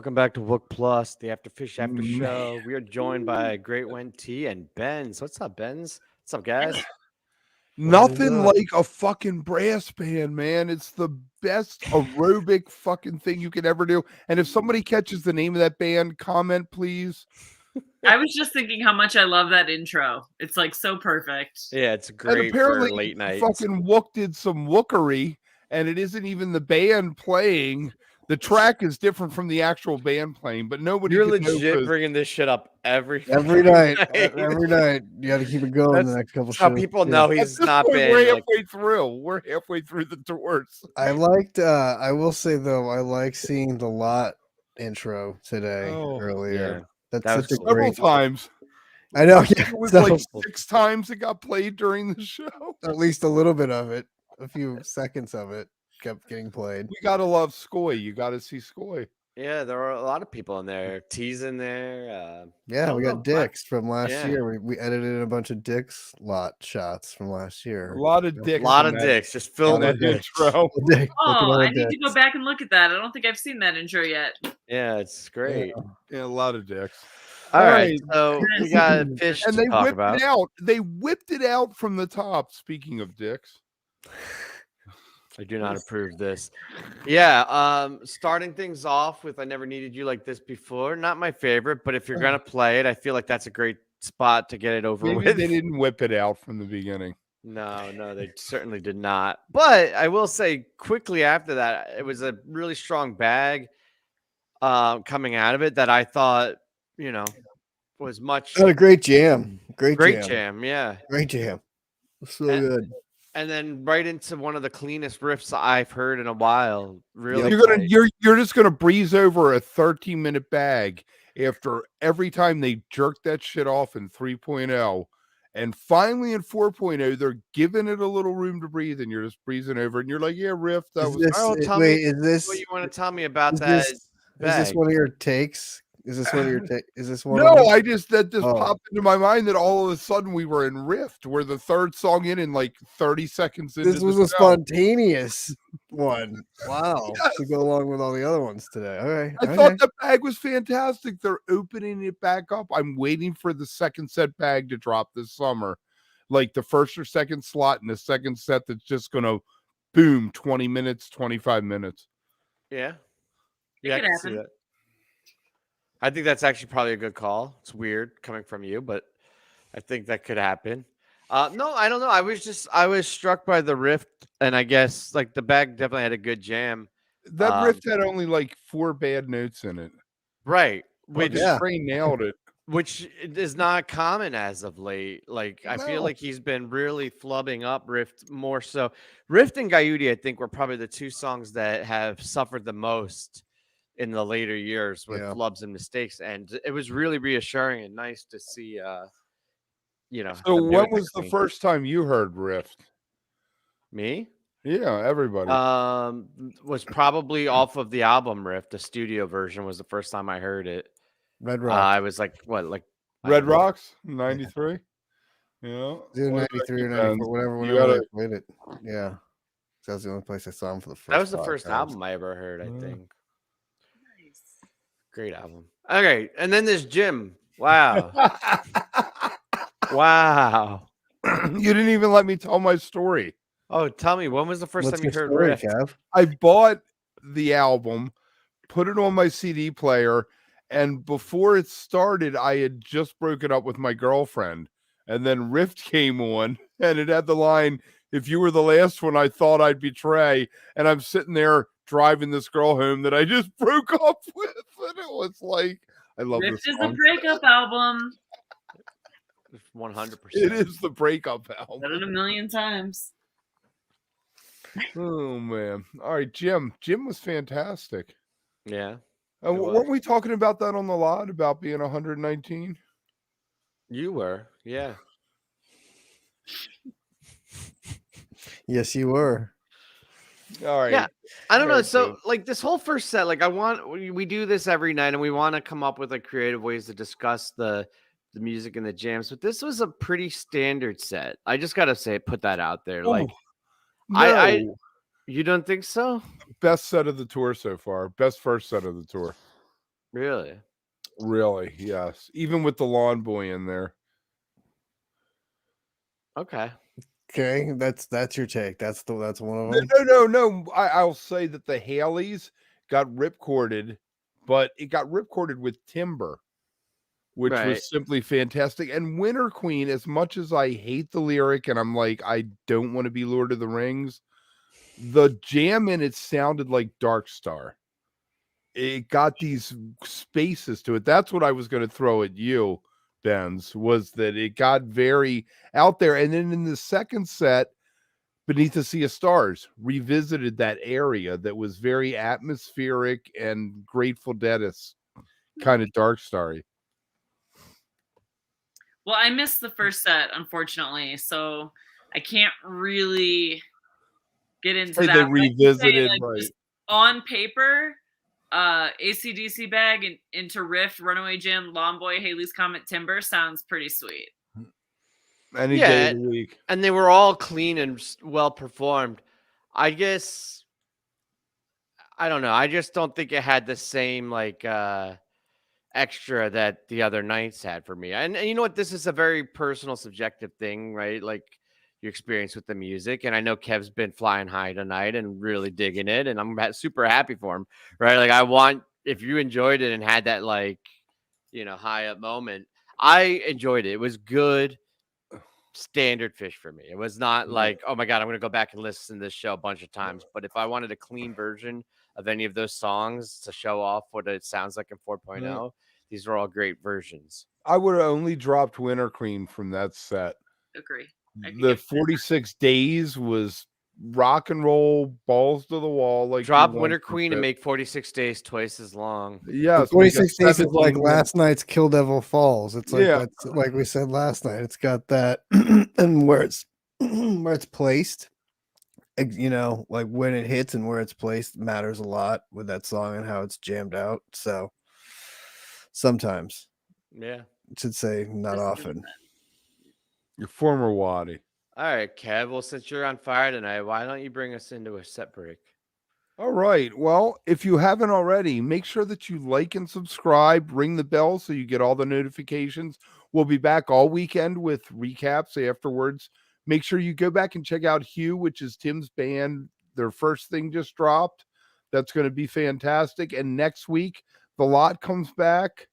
Welcome back to Wook Plus, the After Fish After Mm, Show. We are joined by Great Wen T and Benz. What's up, Benz? What's up, guys? What is Nothing up? like a fucking brass band, man. It's the best aerobic fucking thing you could ever do. And if somebody catches the name of that band, comment, please. I was just thinking how much I love that intro. It's like so perfect. Yeah, it's And great apparently, for late nights. fucking Wook did some wookery, and it isn't even the band playing. The track is different from the actual band playing, but nobody You're could know legit 'cause bringing this shit up every Every night. night, you got to keep it going. That's The next couple how shows. people too. know at he's this not point, we're been like. halfway through. We're halfway through the tours. I liked. I will say though, I like seeing the lot intro today Oh, earlier. That's that was such a cool. Several great. times. I know. I think Yeah, it was so, like 6 times it got played during the show. at least a little bit of it, a few seconds of it kept getting played. We gotta love Skoy. You gotta see Skoy. Yeah, there were a lot of people in there. T's in there. Yeah, don't we know, got Dicks from last yeah. year. We edited in a bunch of Dicks lot shots from last year. A lot of A dicks. lot in of that- dicks just in filled that with dicks. intro. Dick, Oh, I need to go back and look at that. I don't think I've seen that intro yet. Yeah, it's great. Yeah, a lot of dicks. All right, right. so we got Fish And to they talk whipped about. it out. They whipped it out from the top. Speaking of dicks. I do not approve this. Yeah, starting things off with I Never Needed You Like This Before. Not my favorite, but if you're gonna play it, I feel like that's a great spot to get it over Maybe with. they didn't whip it out from the beginning. No, they certainly did not. But I will say quickly after that, it was a really strong bag coming out of it that I thought, was much Had a great jam. Great jam. jam, yeah. Great jam. So And- good. And then right into one of the cleanest riffs I've heard in a while. Really, You're just gonna breeze over a 13-minute bag after every time they jerk that shit off in 3.0. And finally in 4.0, they're giving it a little room to breathe, and you're just breezing over, and you're like, "Yeah, riff, that Is was." this, Oh, tell wait, me is this what you want to tell me about is that. this, is this bag. one of your takes? Is this one of your takes? Is this one? No, of I just that just Oh. popped into my mind that all of a sudden we were in Rift. We're the third song in like 30 seconds into This was the a show. spontaneous one. Wow. Yes. To go along with all the other ones today. Okay. I thought the bag was fantastic. They're opening it back up. I'm waiting for the second set bag to drop this summer. Like the first or second slot in the second set that's just gonna boom 20 minutes, 25 minutes. Yeah. It Yeah, I could can see happen. that. I think that's actually probably a good call. It's weird coming from you, but I think that could happen. No, I don't know. I was struck by the riff, and I guess like the bag definitely had a good jam. That Rift had only like 4 bad notes in it. Right. Which yeah. Trey nailed it. Which is not common as of late. Like I feel No. like he's been really flubbing up Rift more so. Rift and Gaiudi, I think, were probably the two songs that have suffered the most in the later years with Yeah. flubs and mistakes. And it was really reassuring and nice to see So them do when it was the clean. first time you heard Rift? Me? Yeah, everybody. Was probably off of the album Rift. The studio version was the first time I heard it. Red Rock. I was like, what, like I Red don't know. Rocks, 93. Yeah. Either What about 93 you, or 94, Benz? whenever You gotta- I played it. Yeah. That was the only place I saw him for the first That was the first podcast. album I ever heard, I Yeah. think. Nice. Great album. Okay, and then there's Jim. Wow. Wow. You didn't even let me tell my story. Oh, tell me, when was the first What's time you your heard story, Rift? Kev? I bought the album, put it on my CD player, and before it started, I had just broken up with my girlfriend. And then Rift came on, and it had the line, "If you were the last one I thought I'd betray." And I'm sitting there driving this girl home that I just broke up with. And it was like, I love Rift this is a song. breakup album. 100%. It is the breakup Said album. it a million times. Oh, man. All right, Jim. Jim was fantastic. Yeah. It Weren't was. we talking about that on the lot about being 119? You were. Yeah. Yes, you were. All right. Yeah. I don't know. Very So, good. like this whole first set, like we do this every night and we want to come up with like creative ways to discuss the music and the jams, but this was a pretty standard set. I just got to say, put that out there. Like, I No. you don't think so? Best set of the tour so far. Best first set of the tour. Really? Really, yes. Even with the lawn boy in there. Okay. Okay, that's your take. That's one of No, them. no. I'll say that the Haleys got ripcorded, but it got ripcorded with timber, which Right. was simply fantastic. And Winter Queen, as much as I hate the lyric and I'm like, I don't want to be Lord of the Rings, the jam in it sounded like Dark Star. It got these spaces to it. That's what I was going to throw at you, Benz, was that it got very out there. And then in the second set, Beneath the Sea of Stars revisited that area that was very atmospheric and Grateful Dead-ish, kind of dark starry. Well, I missed the first set, unfortunately, so I can't really get into Hey, that. they But I can say, revisited, like, right? just on paper, AC/DC Bag into Rift, Runaway Jam, Lawn Boy, Haley's Comet, Timber sounds pretty sweet. Any Yeah, day of the week. and they were all clean and well performed. I guess I don't know. I just don't think it had the same like extra that the other nights had for me. And you know what? This is a very personal, subjective thing, right? Like your experience with the music. And I know Kev's been flying high tonight and really digging it, and I'm super happy for him, right? Like I want if you enjoyed it and had that like high up moment. I enjoyed it. It was good. Standard Phish for me. It was not like, oh my God, I'm going to go back and listen to this show a bunch of times. But if I wanted a clean version of any of those songs to show off what it sounds like in 4.0, these are all great versions. I would have only dropped Winter Queen from that set. Agree. The 46 Days was rock and roll, balls to the wall. Like Drop Winter Queen and make 46 Days twice as long. Yes, 46 Days is like 17 last night's Kill Devil Falls. It's like that's like we said last night. It's got that and where it's placed, like when it hits and where it's placed matters a lot with that song and how it's jammed out. So sometimes, yeah, I should say not often. Your former Waddy. All right, Kev. Well, since you're on fire tonight, why don't you bring us into a set break? All right. Well, if you haven't already, make sure that you like and subscribe, ring the bell so you get all the notifications. We'll be back all weekend with recaps afterwards. Make sure you go back and check out Hue, which is Tim's band. Their first thing just dropped. That's going to be fantastic. And next week, The Lot comes back.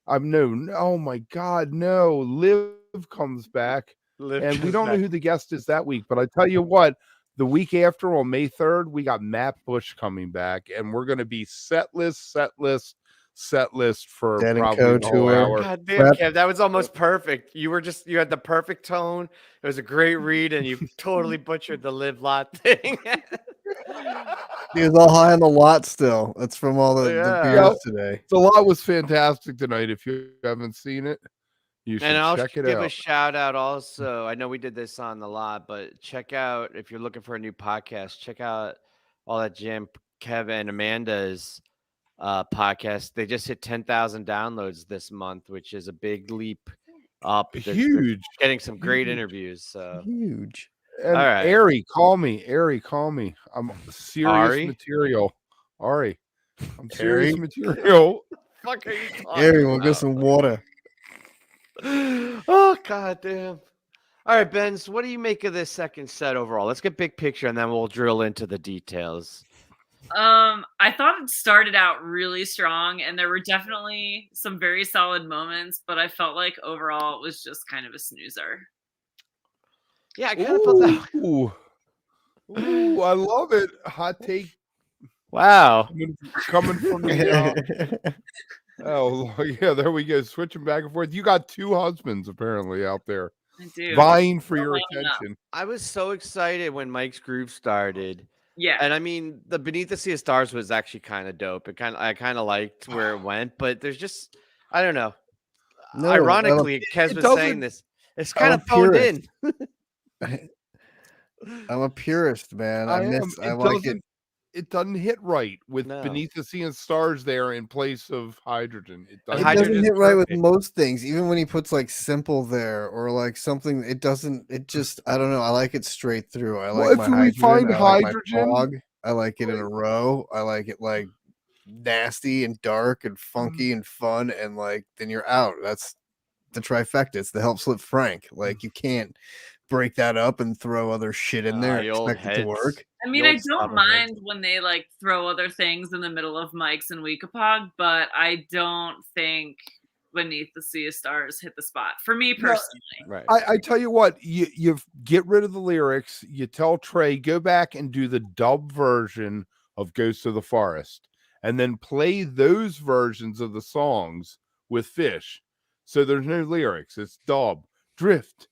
Oh my God, no. Liv comes back. And we don't know who the guest is that week, but I tell you what, the week after on May 3rd, we got Matt Bush coming back, and we're going to be set list for Dead and probably Co. the whole tour. hour. God damn, Kev, that was almost perfect. You had the perfect tone. It was a great read, and you totally butchered the Live Lot thing. He was all high on the lot still. That's from all the beers today. The Lot was fantastic tonight. If you haven't seen it, you should And I'll check it give out. a shout out also. I know we did this on the lot, but check out if you're looking for a new podcast, check out all that Jim, Kevin, and Amanda's podcast. They just hit 10,000 downloads this month, which is a big leap up. Huge. Getting some great interviews. So huge. And all right. Ari, call me. I'm serious material. Ari, I'm serious material. Fuck are you talking Ari, we'll about? get some water. Oh god damn. All right, Ben, so what do you make of this second set overall? Let's get big picture and then we'll drill into the details. I thought it started out really strong and there were definitely some very solid moments, but I felt like overall it was just kind of a snoozer. Yeah, I kind of felt that. Ooh, I love it. Hot take. Wow. Coming from the oh yeah, there we go. Switching back and forth. You got two husbands apparently out there. I do. Vying for your attention. I was so excited when Mike's Groove started. Yeah. And I mean, the Beneath the Sea of Stars was actually kind of dope. I kind of liked where it went, but there's just I don't know. No, ironically, Kev's been saying this. It's kind of phoned in. I'm a purist, man. I like it. It doesn't hit right with No. Beneath the Sea and Stars there in place of hydrogen. It It doesn't hit right with most things. Even when he puts like simple there or like something, it doesn't. It just I don't know. I like it straight through. I like Well, my if we hydrogen. find I like my hydrogen, fog. I like it in a row. I like it like nasty and dark and funky and fun, and like then you're out. That's the trifecta. It's the Help Slip Frank. Like you can't break that up and throw other shit in there and the old expect it to heads. work. I mean, The I old don't stubborn heads. mind when they like throw other things in the middle of Mike's and Weekapog, but I don't think Beneath the Sea of Stars hit the spot for me personally. Right. I tell you what, you get rid of the lyrics. You tell Trey, go back and do the dub version of Ghost of the Forest, and then play those versions of the songs with Phish. So there's no lyrics. It's dub, drift.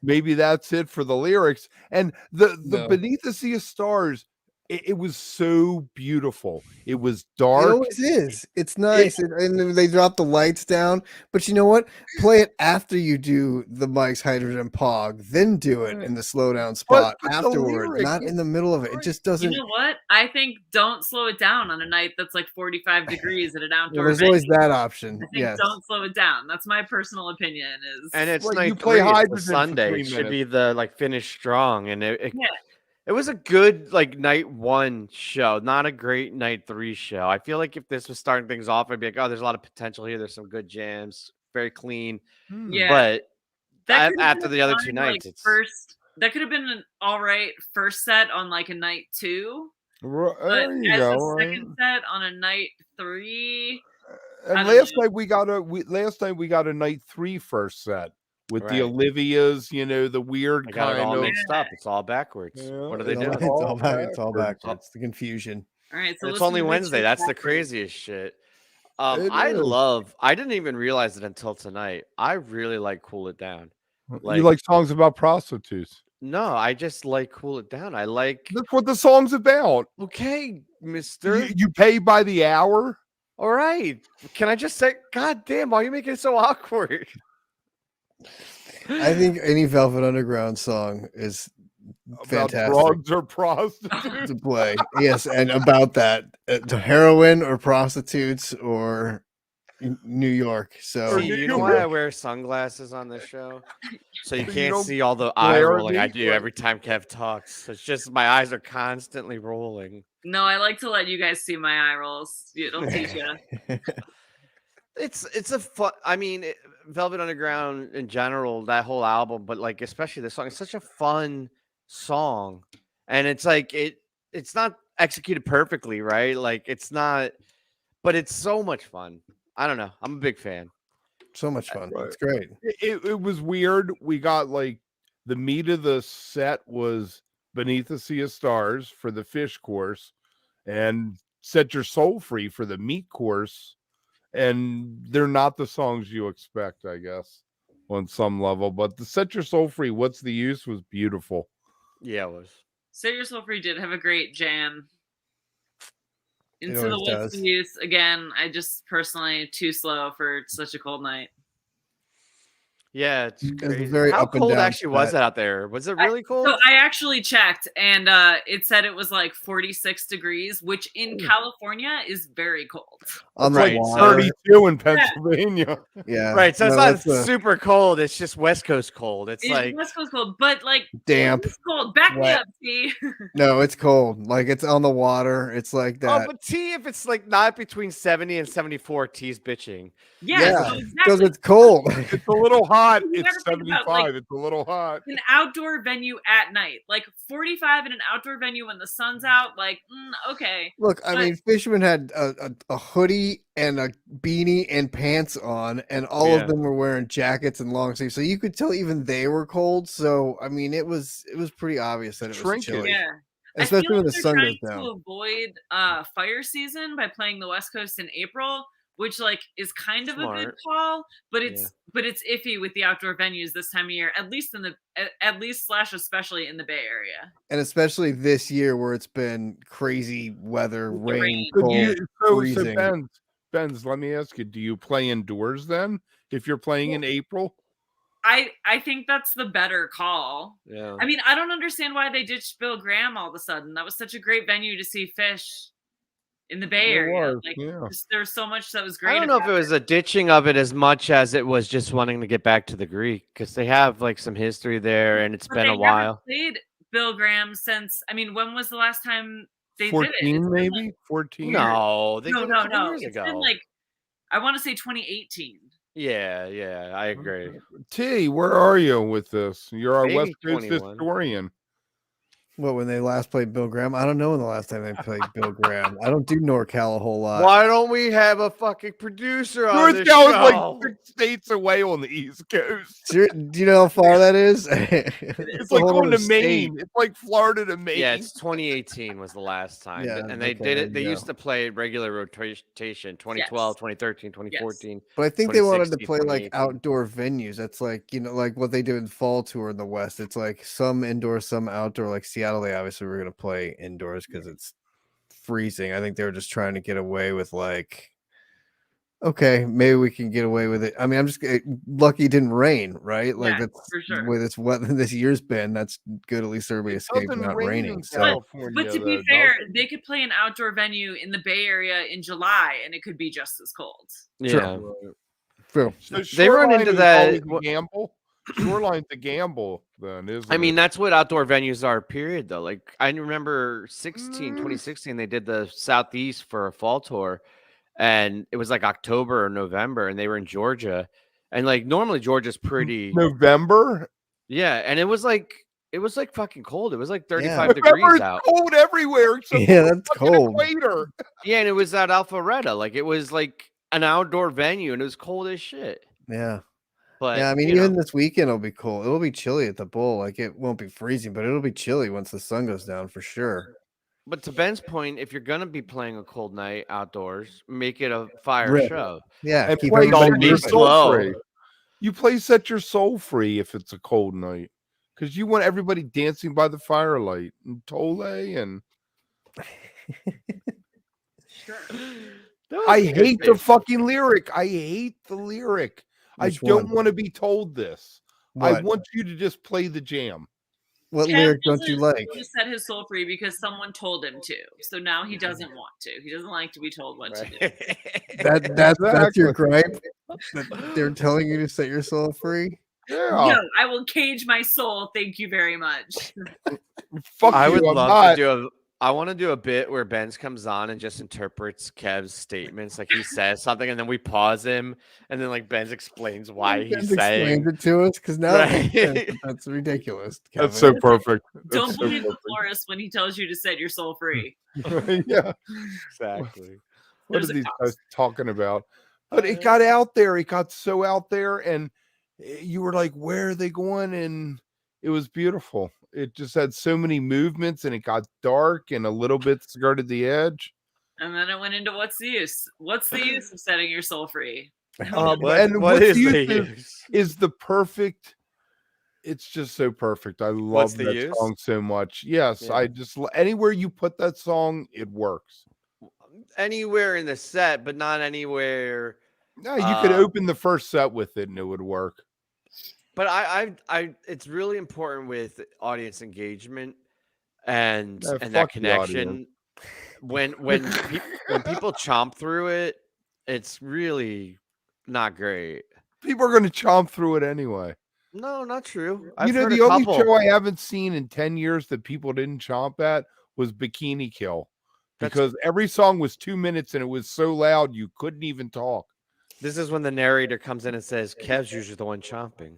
Maybe that's it for the lyrics. And the No. Beneath the Sea of Stars, it was so beautiful. It was It dark. always is. It's nice, and they drop the lights down. But you know what? Play it after you do the Mike's Hydrogen Pog, then do it in the slowdown spot but the afterwards, lyric not in the middle of it. It just doesn't. You know what? I think don't slow it down on a night that's like 45 degrees at an outdoor There's venue. always that option. I think Yes. don't slow it down. That's my personal opinion. And it's Like, night you play 3, it's Hydrogen a for Sunday. 3 It should be minutes. the like finish strong, and it Yeah. was a good like night 1 show, not a great night 3 show. I feel like if this was starting things off, I'd be like, oh, there's a lot of potential here. There's some good jams, very clean. Yeah. But That could've after been the other fun, 2 like, nights, it's that could have been an all right first set on like a night 2, but There you as go. a right? second set on a night 3, I And don't last know. night we got a night 3 first set with the Right. Olivias, the weird I got it kind all of. mixed up. It's all backwards. Yeah, What are they it's doing? all It's all backwards. backwards. The confusion. all right. So And it's listen only to Wednesday. Richard That's the backwards. craziest shit. It I is. didn't even realize it until tonight. I really like Cool It Down. You like songs about prostitutes. No, I just like Cool It Down. I like, That's what the song's about. okay, mister. You pay by the hour. All right. Can I just say, God damn, why are you making it so awkward? I think any Velvet Underground song is About fantastic drugs or prostitutes. to play. Yes, and about that, heroin or prostitutes or New York. So See, you know why I wear sunglasses on this show? So you So you can't don't see all the eye glare at rolling I me? do every time Kev talks. It's just my eyes are constantly rolling. No, I like to let you guys see my eye rolls. It'll teach you. It's a fun. I mean, Velvet Underground in general, that whole album, but like especially this song, it's such a fun song, and it's like it's not executed perfectly, right? Like it's not, but it's so much fun. I don't know. I'm a big fan. so much fun. Right. It's great. It was weird. We got like the meat of the set was Beneath the Sea of Stars for the Phish course, and Set Your Soul Free for the meat course. And they're not the songs you expect, I guess, on some level. But the Set Your Soul Free, What's the Use was beautiful. Yeah, it was. Set Your Soul Free did have a great jam. Into the always What's does. the Use again. I just personally too slow for such a cold night. Yeah, it's was crazy. very How up and cold down actually was set. it out there? Was it really cold? So I actually checked, and it said it was like 46 degrees, which in California is very cold. On Right, the so water. 32 in Pennsylvania. Yeah. Right, so it's No, not that's a super cold. It's just West Coast cold. It's It's like West Coast cold, but like damp. it's cold. Back me wet. up, see. No, it's cold. Like it's on the water. It's like oh, that. but T, if it's like not between 70 and 74, T's bitching. Yeah, Yeah, so because exactly. it's cold. It's a little hot. You It's gotta think about, 75. like, It's a little hot. An outdoor venue at night, like 45 in an outdoor venue when the sun's out. Like, okay. Look, I But- mean, Fishman had a hoodie and a beanie and pants on, and all Yeah. of them were wearing jackets and long sleeves, so you could tell even they were cold. So, I mean, it was pretty obvious that it was Trinket. chilly, Yeah. especially I feel when like the sun they're goes trying down. to avoid fire season by playing the West Coast in April, which like is kind of a good Smart. call, but it's iffy with the outdoor venues this time of year, at least especially in the Bay Area. And especially this year where it's been crazy weather, With the rain, rain. So, cold, so freezing. Benz, let me ask you, do you play indoors then if you're playing in April? I think that's the better call. Yeah. I mean, I don't understand why they ditched Bill Graham all of a sudden. That was such a great venue to see Phish in the Bay It Area. was, Like, yeah. there's so much that was great. I don't know if about it was a ditching of it as much as it was just wanting to get back to the Greek because they have like some history there and it's But been they a while. haven't played Bill Graham since. I mean, when was the last time They 14 did it. It's been, maybe 14. No, they no, did it a couple no. years It's ago. been like, I want to say 2018. Yeah, I agree. T, where are you with this? You're our Maybe West Coast 21. historian. What, when they last played Bill Graham? I don't know when the last time they played Bill Graham. I don't do NorCal a whole lot. Why don't we have a fucking producer on this NorCal is show? like 6 states away on the East Coast. Do you know how far that is? It's like going to Maine. It's like Florida to Maine. Yeah, it's 2018 was the last time. Yeah, And they okay, did there it. They you used go. to play regular rotation 2012, Yes. 2013, 2014. But I think they wanted to 2016, play like 2018. outdoor venues. That's like, like what they do in fall tour in the West. It's like some indoor, some outdoor. Like Seattle, they obviously were going to play indoors because it's freezing. I think they were just trying to get away with like, okay, maybe we can get away with it. I mean, I'm just lucky it didn't rain, right? Like Yeah, that's for sure. with it's what this year's been. That's good. At least everybody escaped doesn't not rain raining. in So California, But to though, be fair, does it? they could play an outdoor venue in the Bay Area in July, and it could be just as cold. Yeah. true. So They run Shoreline into is that- always a gamble. Shoreline's a gamble, then, isn't I mean, it? that's what outdoor venues are, period, though. Like, I remember 2016, they did the Southeast for a fall tour, and it was like October or November, and they were in Georgia. And like, normally Georgia's pretty. November. Yeah. And it was like fucking cold. It was like 35 November degrees is out. cold everywhere. Except Yeah, for the that's fucking cold. Equator. Yeah. And it was at Alpharetta. Like, it was like an outdoor venue, and it was cold as shit. Yeah. But Yeah, I mean, you even know, this weekend it'll be cool. It'll be chilly at the bowl. Like it won't be freezing, but it'll be chilly once the sun goes down for sure. but to Ben's point, if you're gonna be playing a cold night outdoors, make it a fire Rip. show. Yeah, And keep play everybody Set Your moving. Soul Slow. Free. You play Set Your Soul Free if it's a cold night. Because you want everybody dancing by the firelight. And Tole and Sure. I hate the fucking lyric. I hate the lyric. Which I don't one? want to be told this. What? I want you to just play the jam. What Kev lyric don't you doesn't like? want to set his soul free because someone told him to. So now he doesn't want to. He doesn't like to be told what to do. That's your gripe? That they're telling you to set your soul free? Yeah. No, I will cage my soul. Thank you very much. Fuck I you. would I'm love not. to do a. I want to do a bit where Benz comes on and just interprets Kev's statements. Like he says something, and then we pause him, and then like Benz explains why he's saying. Explains it to us because now it makes sense, Right. but that's ridiculous. That's Kevin. so perfect. Don't That's so believe the perfect. florist when he tells you to set your soul free. Yeah. Exactly. What There's are a these cost. guys talking about? But it got out there. It got so out there, and you were like, "Where are they going?" And it was beautiful. It just had so many movements, and it got dark and a little bit skirted the edge. And then it went into what's the use? What's the use of setting your soul free? And what what's is used the is- use? Is the perfect. It's just so perfect. I What's love the that use? song so much. Yes, Yeah. I just anywhere you put that song, it works. Anywhere in the set, but not anywhere. No, you could Uh, open the first set with it, and it would work. But it's really important with audience engagement and Yeah, that fuck the audience. connection. When people chomp through it, it's really not great. People are going to chomp through it anyway. No, not true. You I've know, heard the a only couple. show I haven't seen in 10 years that people didn't chomp at was Bikini Kill. That's- Because every song was 2 minutes and it was so loud you couldn't even talk. This is when the narrator comes in and says, "Kev's usually the one chomping."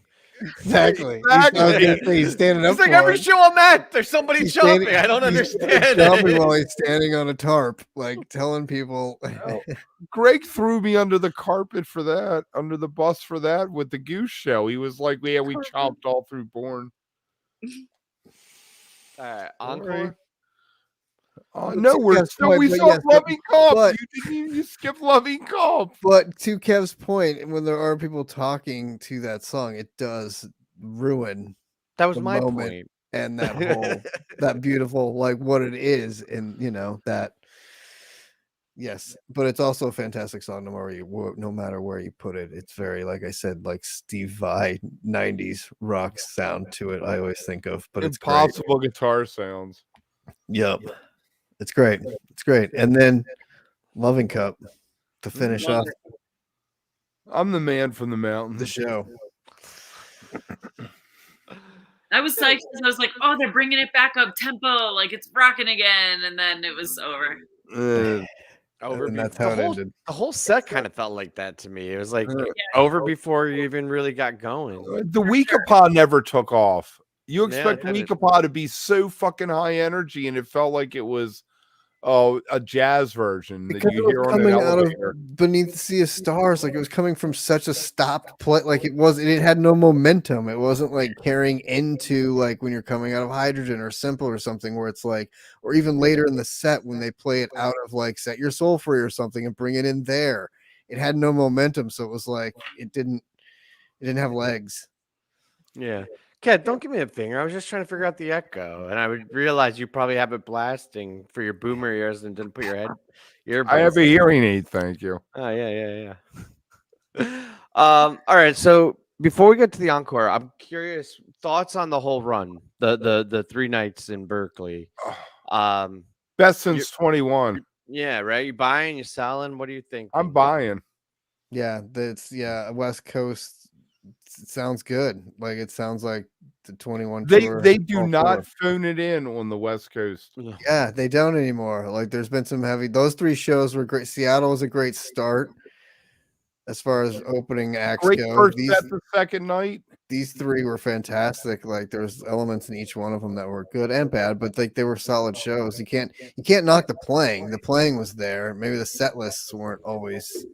Exactly. Exactly. He's standing up It's like for every it. show I'm at, there's somebody He's chomping. standing- I don't he's understand. Jumping it. while he's standing on a tarp, like telling people. Greg threw me under the carpet for that, under the bus for that with the Goose Show. He was like, "Yeah, we chomped all through porn." All right, encore. Oh no, Yes, no, but we saw yes, Loving Comp. but- You skipped Loving Comp. But to Kev's point, when there are people talking to that song, it does ruin That was the my moment. point. and that whole that beautiful like what it is, and that. Yes, but it's also a fantastic song. No matter where you put it, it's very, like I said, like Steve Vai 90s rock sound to it. I always think of, but it's great. Impossible guitar sounds. Yep, it's great. It's great. And then Loving Cup to finish Love off it. I'm the man from the mountains. the show. I was psyched because I was like, oh, they're bringing it back up tempo, like it's rocking again, and then it was over. Over And that's the how it whole ended. the whole set kind of felt like that to me. It was like Yeah. over before you even really got going. The Weekapod never took off. You Yeah, expect it didn't. Weekapod to be so fucking high energy, and it felt like it was a jazz version that Because you it was hear on an coming out of elevator. beneath the sea of stars, like it was coming from such a stopped play, like it had no momentum. It wasn't like carrying into like when you're coming out of Hydrogen or Simple or something, where it's like, or even later in the set when they play it out of like Set Your Soul Free or something and bring it in there. It had no momentum, so it was like it didn't have legs. Yeah. Kat, don't give me a finger. I was just trying to figure out the echo, and I would realize you probably have it blasting for your boomer ears and didn't put your earbuds. I have a hearing aid, thank you. Oh yeah. All right. So before we get to the encore, I'm curious thoughts on the whole run, the 3 nights in Berkeley. Best since 21. Yeah, right. You buying, you selling? What do you think? I'm buying. Yeah, that's West Coast. It sounds good. Like it sounds like the 21 tour. They do all not four. phone it in on the West Coast. Yeah, they don't anymore. Like there's been some heavy. Those 3 shows were great. Seattle was a great start as far as opening acts Great go. first set the second night. These 3 were fantastic. Like there's elements in each one of them that were good and bad, but like they were solid shows. You can't knock the playing. The playing was there. Maybe the set lists weren't always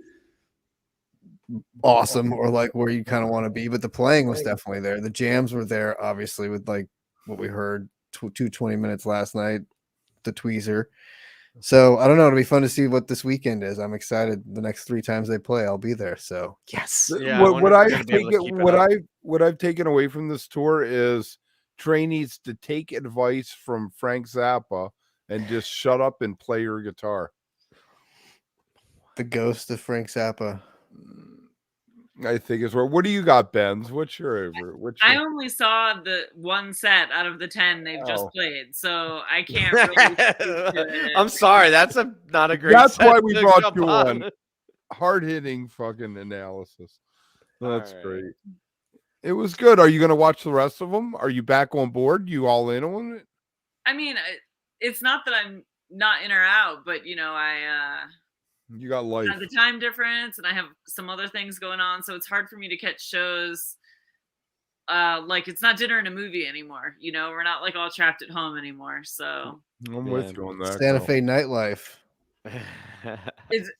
awesome or like where you kind of want to be, but the playing was definitely there. The jams were there, obviously, with like what we heard 20 minutes last night, the tweezer. So I don't know. It'll be fun to see what this weekend is. I'm excited. The next 3 times they play, I'll be there. So yes. Yeah, What I've taken away from this tour is Trey needs to take advice from Frank Zappa and just shut up and play your guitar. The ghost of Frank Zappa. I think is where. What do you got, Benz? What's your over? I only saw the 1 set out of the 10 they've just played, so I can't really speak to it. I'm sorry, that's not a great. That's why set we to brought jump you on. on. Hard-hitting fucking analysis. That's All right. great. It was good. Are you going to watch the rest of them? Are you back on board? You all in on it? I mean, it's not that I'm not in or out, but you know, You got life. the time difference and I have some other things going on, so it's hard for me to catch shows. Like it's not dinner and a movie anymore. You know, we're not like all trapped at home anymore. So I'm with you on that. Santa girl. Fe nightlife. it's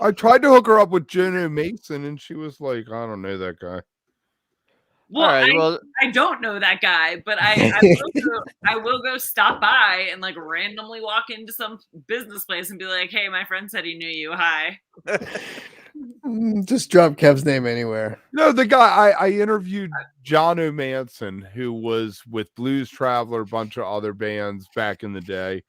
I tried to hook her up with Jonah Mason, and she was like, "I don't know that guy." well, All right, well, I don't know that guy, but I will go stop by and like randomly walk into some business place and be like, "Hey, my friend said he knew you. Hi." Just drop Kev's name anywhere. No, the guy I interviewed, John O'Manson, who was with Blues Traveler, a bunch of other bands back in the day.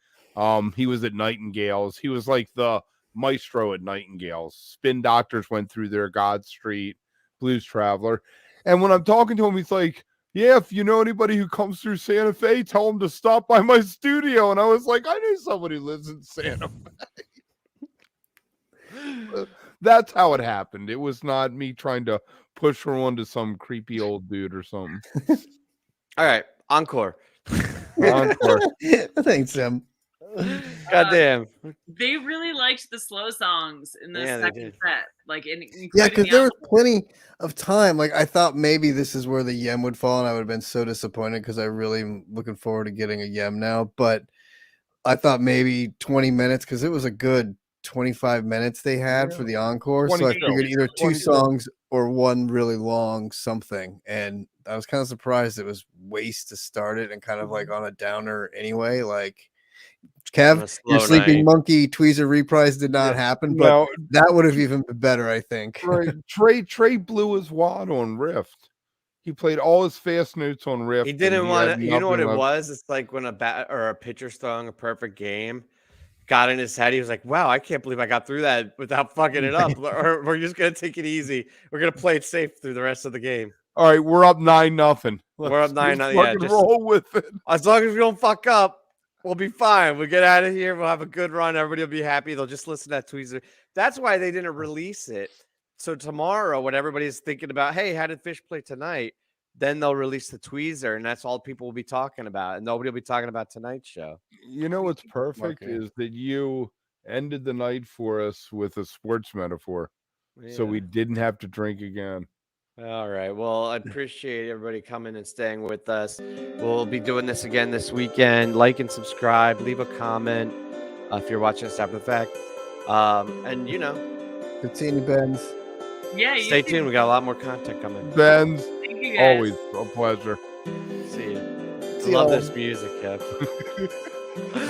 He was at Nightingales. He was like the maestro at Nightingales. Spin Doctors went through there, God Street, Blues Traveler. And when I'm talking to him, he's like, yeah, if you know anybody who comes through Santa Fe, tell them to stop by my studio. And I was like, I know somebody who lives in Santa Fe. That's how it happened. It was not me trying to push her onto some creepy old dude or something. all right, encore. Encore. Thanks, Tim. Goddamn. They really liked the slow songs in the Yeah, they second did. set. Like, Yeah, because there was plenty of time. Like I thought maybe this is where the Yem would fall, and I would have been so disappointed because I really am looking forward to getting a Yem now. But I thought maybe 20 minutes because it was a good 25 minutes they had for the encore. So I 22. figured either 2 22. songs or one really long something. And I was kind of surprised it was waste to start it and kind of like on a downer anyway. Like On a Kev, slow your Sleeping night. Monkey tweezer reprise did not happen, but No, that would have even been better, I think. right. Trey blew his wad on Rift. He played all his fast notes on Rift. He and didn't want had to. You know what it nothing left. was? It's like when a bat or a pitcher's throwing a perfect game. Got in his head. He was like, "Wow, I can't believe I got through that without fucking it up." Or we're just gonna take it easy. We're gonna play it safe through the rest of the game. All right, we're up 9-0. We're up 9-0, yeah, Fucking just- roll with it. As long as we don't fuck up, we'll be fine. We'll get out of here. We'll have a good run. Everybody will be happy. They'll just listen to that tweezer. That's why they didn't release it. So tomorrow, when everybody's thinking about, hey, how did Phish play tonight? then they'll release the tweezer, and that's all people will be talking about, and nobody will be talking about tonight's show. You know what's perfect Marketing. is that you ended the night for us with a sports metaphor, so we Yeah. didn't have to drink again. All right. Well, I appreciate everybody coming and staying with us. We'll be doing this again this weekend. Like and subscribe. Leave a comment if you're watching this after the fact. And Good seeing you, Benz. Yeah, you stay too. tuned. We got a lot more content coming. Ben's Thank you guys. always a pleasure. See you. See I love y'all. this music, Kev. Man,